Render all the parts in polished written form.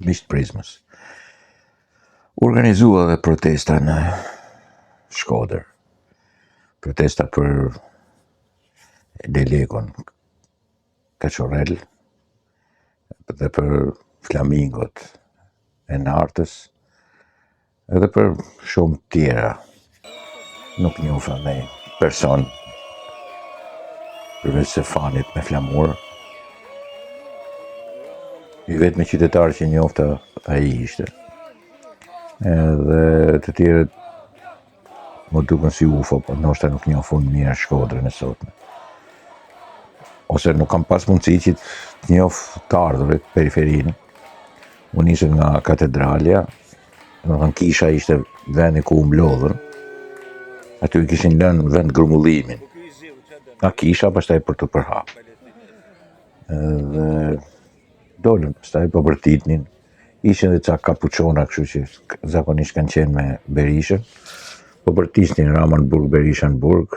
miqtë Prizmës. Organizua dhe protesta në Shkodër. Protesta për Delekon Kaçorrel dhe për flamingot e Nartës edhe për shumë tjera. Nuk njofa me person përveç se fanit me flamur. I vetmi qytetar që njofta ai ishte. Edhe të tjerët më duken si UFO, por ndoshta nuk njohun mirë Shkodrën e sotme. Ose nuk kam pas mundësi që të njoh të ardhurit, periferinë. Unë nisem nga katedralja, domethënë kisha ishte vendi ku u mlodhën. Aty kishin lënë vend grumbullimin. Nga kisha pastaj për të përhapur. Edhe dolën, pastaj po bërtitnin. Ishin edhe ca kapuçona, kështu që zakonisht kanë qenë me Berishën. Po bërtisnin Rama në burg, Berisha në burg.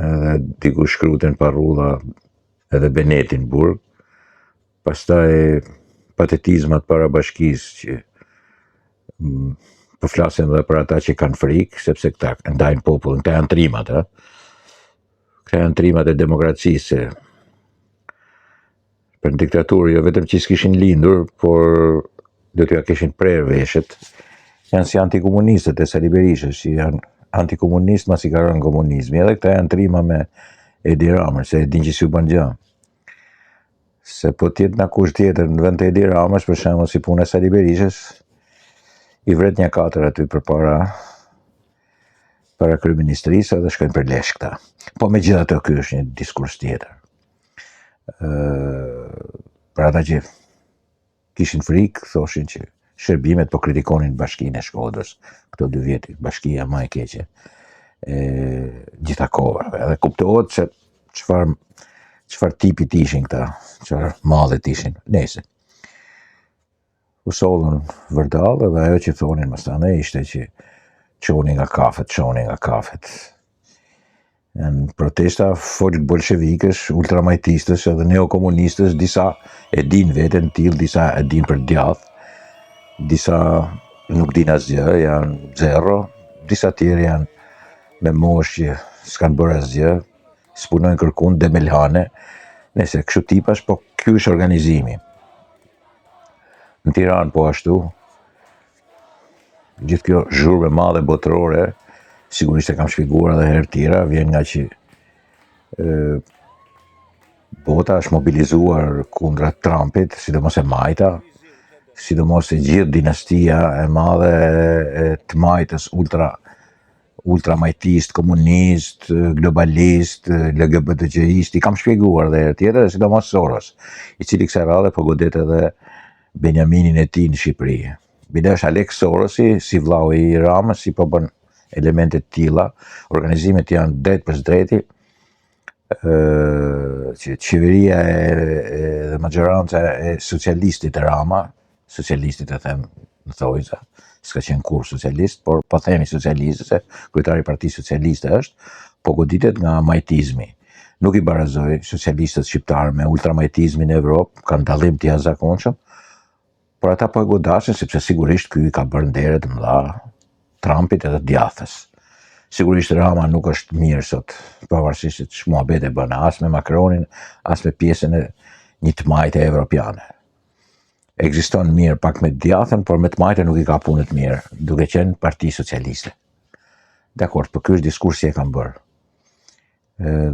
Edhe diku shkruten parrulla edhe Beneti në burg. Pastaj patetizmat para bashkisë që po flasin edhe për ata që kanë frikë, sepse këta ndajnë popullin, këta janë trimat, Këta janë trimat e demokracisë. Për në diktaturë, jo vetëm që s'kishin lindur, por do t'ja kishin prerë veshët. Janë si antikomunistët e Sali Berishës, që janë antikomunistë mas i ka rënë komunizmi. Edhe këta janë trima me Edi Ramën, se e din që si u bën gjë. Se po tjetë nga kush tjetër në vend të Edi Ramës, për shembull si puna e Sali Berishës, i vret një 4 aty përpara kryeministrisë dhe shkojnë për lesh këta. Po megjithatë ky është një diskurs tjetër. Për ata që kishin frikë, thoshin që shërbimet po kritikonin bashkinë e Shkodrës, këto 2 vjet, bashkia më e keqe gjitha kohërave. Edhe kuptohet se çfarë tipit ishin këta, çfarë mallet ishin. Nëse u sollën vërdall edhe ajo që thonin mëstane ishte që çonin nga kafet. Janë protesta folk bolshevikësh, ultramajtistës edhe neokomunistës, disa e din veten tillë, disa e din për djath, disa nuk din asgjë, janë zero, disa tjerë janë me moshë që s'kan bërë asgjë, s'punojnë kërkun, demelhane, nëse kështu tipash, po ky është organizimi. Në Tiranë po ashtu, gjithë kjo zhurmë e madhe botërore, sigurisht e kam shpjeguar edhe herë tjera, vjen nga që bota është mobilizuar kundra Trumpit, sidomos e Majta, sidomos e gjithë dinastia e madhe e të Majtës ultramajtist, komunist, globalist, LGBTQ-ist, i kam shpjeguar edhe herë tjetër, sidomos Soros, i cili kësaj radhe po godet edhe Benjaminin e tij në Shqipëri. Bile është Alex Sorosi, si vllau i Ramës, si po bën elementet tilla, organizimet janë drejt për drejti, që qeveria dhe maggioranca e socialistit e Rama, socialistit e them në thojza, s'ka qenë kur socialist, por po themi socialist, se kryetari i Partisë Socialiste është, po goditet nga majtizmi. Nuk i barazoj socialistët shqiptarë me ultramajtizmin e Evropë, kanë dallim të jashtëzakonshëm, por ata po e godasin sepse sigurisht ky ka bërë ndere të mëdha Trumpit edhe djathës. Sigurisht Rama nuk është mirë sot, pavarësisht se ç'muhabet e bën as me Macronin, as me pjesën e një të majtë evropiane. Ekziston mirë pak me djathën, por me të majtë nuk i ka punët mirë, duke qenë Parti Socialiste. Dakor, për ky është diskursi e kam bërë.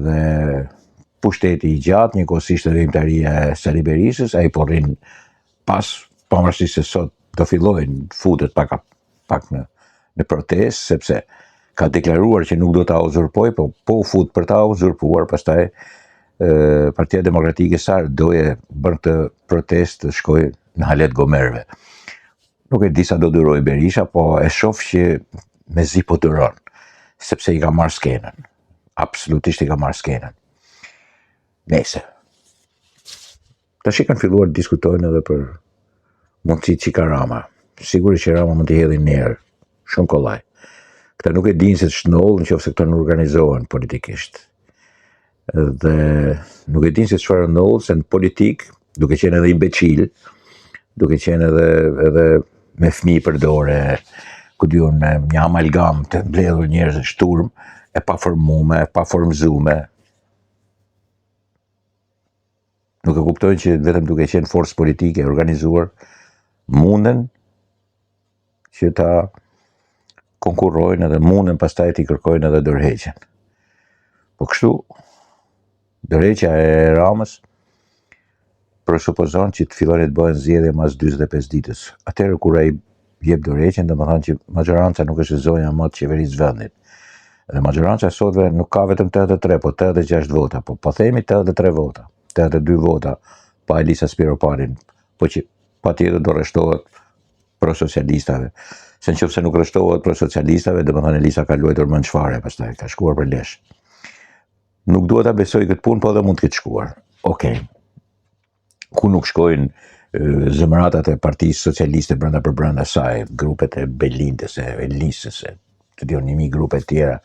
Dhe pushteti i gjatë, njëkohësisht edhe imtaria e Sali Berishës, ai po rrin pas, pavarësisht se sot do fillojnë futet pak në protestë, sepse ka deklaruar që nuk do ta uzurpoj, po u fut për ta uzurpuar, pastaj Partia Demokratike sa doje bën të protestë shkoj në Halet Gomerve. Nuk e di sa do duroj Berisha, po e shoh që mezi po duron, sepse i ka marrë skenën. Absolutisht i ka marrë skenën. Nëse. Tash kanë filluar të diskutojnë edhe për mundësitë që ka Rama. Sigurisht që Rama mund të hedhë nerë, shumë kollaj. Këta nuk e dinë se ç'ndodh nëse këta nuk organizohen politikisht. Dhe nuk e dinë se çfarë ndodh, se në politik, duke qenë edhe imbeqil, duke qenë edhe me fëmijë për dore, ku diun një amalgam të mbledhur njerëz në shturm, e paformume, e paformzume. Nuk e kuptojnë që vetëm duke qenë forcë politike e organizuar, munden që ta konkurrojnë edhe munden pastaj t'i kërkojnë edhe dorëheqjen. Po kështu, dorëheqja e Ramës presupozon që të fillojnë të bëhen zgjedhje mas 45 ditës. Atëherë kur ai jep dorëheqjen, domethënë që majoranca nuk është zonja më të qeverisë vendit. Dhe majoranca sotve nuk ka vetëm 83, po 86 vota, po themi 83 vota, 82 vota pa Elisa Spiroparin, po që patjetër do rreshtohet pro-socialistave. Se nëse nuk rreshtohet pro-socialistave, domethënë Elisa ka luajtur më në çfarë, pastaj ka shkuar për lesh. Nuk duhet ta besoj këtë punë, po edhe mund të ketë shkuar. Okej. Ku nuk shkojnë zemratat e Partisë Socialiste brenda për brenda saj, grupet e Belindës, e Elisës, të dion 1000 grupe tjera,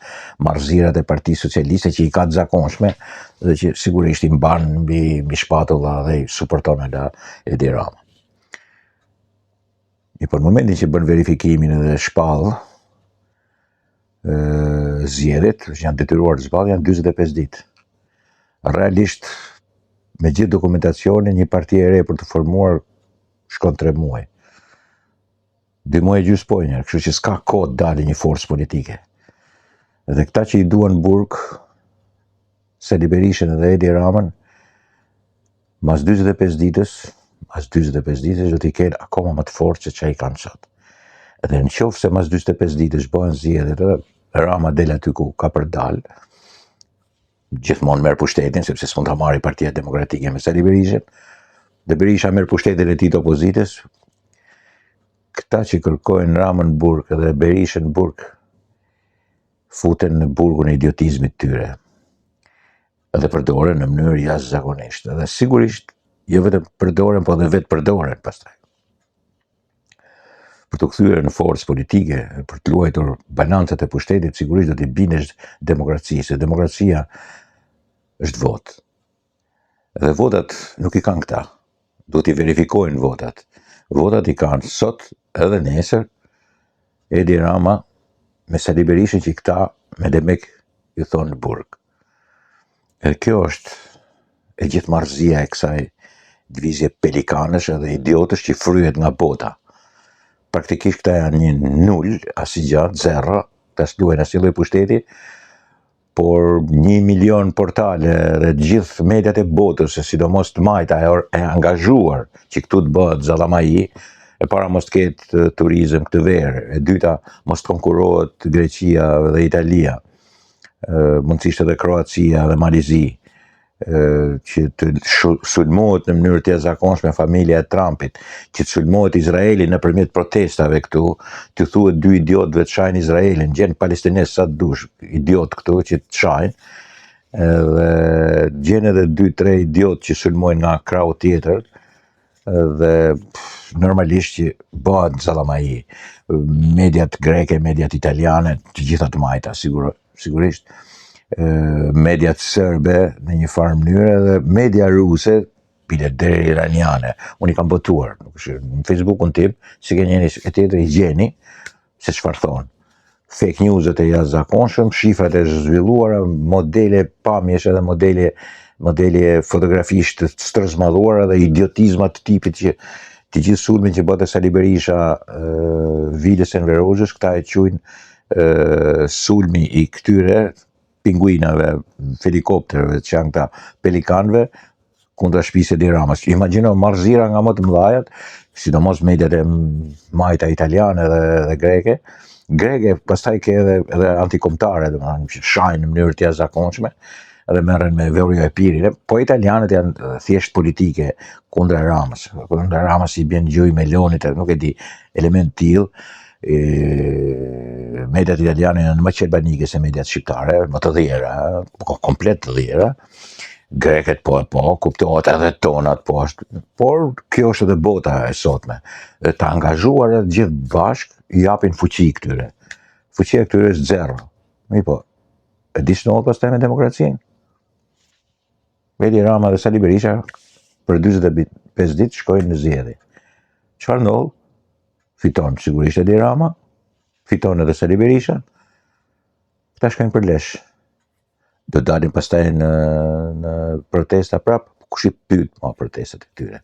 marrëzirat e Partisë Socialiste që i ka të zakonshme dhe që sigurisht i mban mbi shpatulla dhe i suporton Edi Rama. Për momentin që bën verifikimin edhe shpall zgjedhjet, që janë detyruar të zballin, janë 45 ditë. Realisht, me gjithë dokumentacionin, një parti e re për të formuar shkon 3 muaj. 2 muaj e gjysmë po njerë, kështu që s'ka kohë të dalë një forcë politike. Dhe këta që i duan burg, Sali Berishën edhe Edi Ramën, mas 45 ditës do t'i kenë akoma më të fortë se që i kanë sot. Dhe në qoftë se mas 45 ditës bëhen zgjedhjet edhe Rama del aty ku ka për dalë, gjithmonë merr pushtetin, sepse s'mund ta marrë Partia Demokratike me Sali Berishën, dhe Berisha merr pushtetin e tij të opozitës. Këta që kërkojnë Ramën burg edhe Berishën burg, futen në burgun e idiotizmit tyre. Edhe përdoren në mënyrë jashtëzakonisht. Edhe sigurisht, jo vetëm përdoren, po edhe vetë përdoren pastaj. Për të kthyer në forcë politike, për të luajtur balancat e pushtetit, sigurisht do t'i bindesh demokracisë. Demokracia është votë. Dhe votat nuk i kanë këta. Do t'i verifikojnë votat. Votat i kanë sot edhe nesër Edi Rama me Sali Berishën që këta me demek ju thonë burg. Edhe kjo është e gjithë marrëzia e kësaj divizje pelikanësh edhe idiotësh që fryhet nga bota. Praktikisht këta janë një nul, asgjë, zero, ta s'luajnë asnjë lloj pushteti, por 1 milion portale dhe gjithë mediat e botës, sidomos të majta e angazhuar që këtu të bëhet zallamai, e para mos të ketë turizëm këtë verë, e dyta mos të konkurohet Greqia dhe Italia, mundësisht edhe Kroacia dhe Malizi, që të sulmohet në mënyrë të jashtëzakonshme familja e Trumpit, që të sulmohet Izraeli nëpërmjet protestave këtu, të thuhet 2 idiotëve të shajnë Izraelin, gjen palestinez sa të dush, idiot këtu që të shajnë, edhe gjen edhe 2-3 idiotë që sulmojnë nga krau tjetër, dhe normalisht që bëhet zallamai. Mediat greke, mediat italiane, të gjitha të majta, sigurisht, mediat serbe në një farë mënyrë dhe media ruse, bilet deri iraniane. Unë i kam botuar, në Facebookun tim, si ke njëri e tjetër i gjeni, se çfarë thonë. Fake newsët e jashtëzakonshëm, shifrat e zhvilluara, modele pamjesh edhe modele fotografisht të stërzmadhuara dhe idiotizma të tipit që të gjithë sulmin që bëte Sali Berisha Vilës Enver Hoxhës, këta e quajnë sulmi i këtyre pinguinave, helikopterëve, që janë këta pelikanëve, kundra shtëpisë Edi Ramës. Imagjino marrëzira nga më të mëdhajat, sidomos mediat e majta italiane dhe greke. Greke pastaj ke edhe antikombëtare, domethënë që shajnë në mënyrë të jashtëzakonshme, edhe merren me Veorio e Pirin, po italianët janë thjesht politike kundra Ramës. Kundra Ramës i bën gjoj Melonit, nuk e di, element tillë. Mediat italiane janë më qelbanike se mediat shqiptare, më të dhjera, komplet të dhjera. Greket po, kuptohet edhe tonat po ashtu. Por kjo është edhe bota e sotme. Të angazhuar gjithë bashk i japin fuqi këtyre. Fuqia këtyre është zero. Po, e di ç'ndodh pastaj me demokracinë. Edi Rama dhe Sali Berisha për 45 ditë shkojnë në zgjedhje. Çfarë ndodh? Fiton sigurisht Edi Rama, fiton edhe Sali Berisha, këta shkojnë për lesh. Do dalin pastaj në protesta prap, kush i pyet ma protestat e këtyre.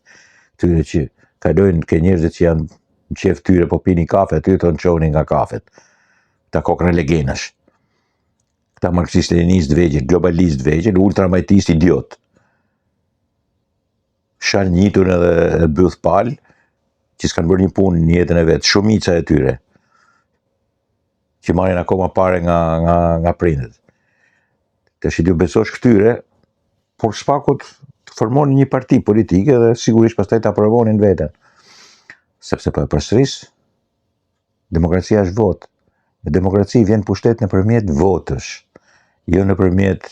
Këtyre që kalojnë ke njerëzit që janë në qef tyre po pini kafe, aty të në qoni nga kafet. Këta kokra legenash. Këta marxist-leninist vegjel, globalist vegjel, ultramajtist idiot. Shan njitun edhe bëth palë, që s'kanë bërë një punë në jetën e vetë, shumica e tyre, që marrin akoma pare nga prindet. Të shi t'ju besosh këtyre, por shpakut të formoni një parti politike dhe sigurisht pastaj të aprovonin veten. Sepse po e përsëris, demokracia është votë. Në demokraci vjen pushtet nëpërmjet votësh, jo nëpërmjet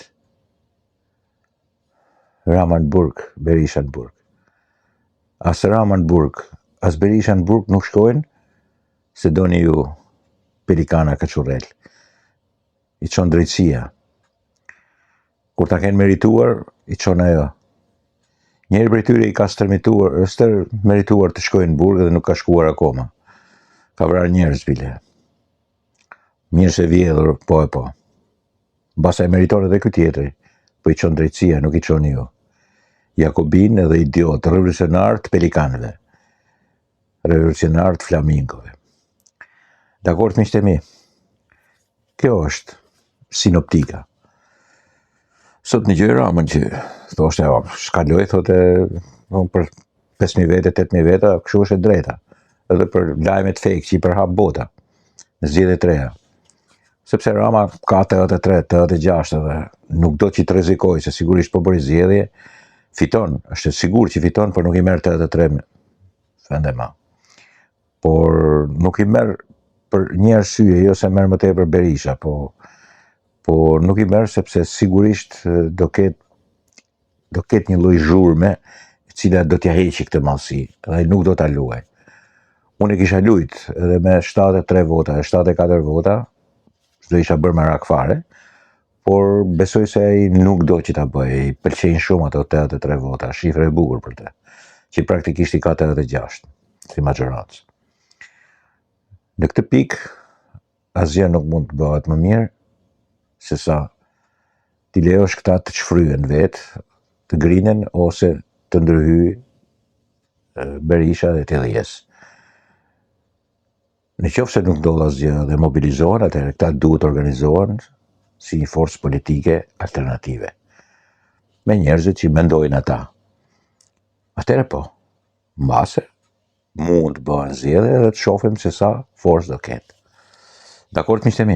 Rama në burg, Berisha në burg. As Rama në burg, as Berisha në burg nuk shkojnë, se doni ju Pelikana Kaçurrel. I çon drejtësia. Kur ta kenë merituar, i çon ajo. Njëri prej tyre i ka merituar të shkojnë në burg dhe nuk ka shkuar akoma. Ka vrarë njerëz bile. Mirë se vjedhur, po e po. Mbasa e meriton edhe ky tjetri, po i çon drejtësia, nuk i çon ju. Jakobin edhe idiot, revolucionar të pelikanëve. Revolucionar të flamingove. Dakord, miqtë e mi. Kjo është sinoptika. Sot në gjë Ramën që thoshte, shkaloj, thote, për 5.000 vete, 8.000 veta, kështu është e drejta. Edhe për lajmet fake që i përhap bota, në zgjedhjet e reja. Sepse Rama ka 83, 86 dhe nuk do që të rrezikojë, se sigurisht po bëri zgjedhje, fiton, është sigur që fiton, por nuk i merr 83 vende ma. Por nuk i merr për një arsye, jo se merr më tepër Berisha, po nuk i merr sepse sigurisht do ketë një lloj zhurme e cila do t'ja heqë këtë mallësi, dhe nuk do ta luaj. Unë kisha lujt edhe me 73 vota, 74 vota, s'do isha bërë merak fare, por besoj se ai nuk do që ta bëj, i pëlqejnë shumë ato 83 vota, shifre e bukur për te, që praktikisht i ka 86, si majorancë. Në këtë pikë, asgjë nuk mund të bëhet më mirë, se sa t'i lejosh këta të çfryen vetë, të grinen ose të ndërhyj Berisha dhe t'i dhjes. Në qoftë se nuk ndodh asgjë dhe mobilizohen, atëherë këta duhet organizohen si një forcë politike alternative, me njerëzit që mendojnë ata. Atëherë po, mbase mund të bëhen zgjedhje dhe të shohim se sa forcë do ketë. Dakord, miqtë e mi?